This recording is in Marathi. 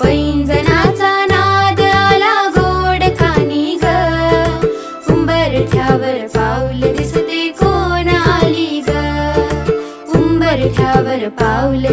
पैंजणाचा नाद आला गोड कानी ग, उंबरठ्यावर पाऊल दिसते कोण आली ग, उंबरठ्यावर पाऊल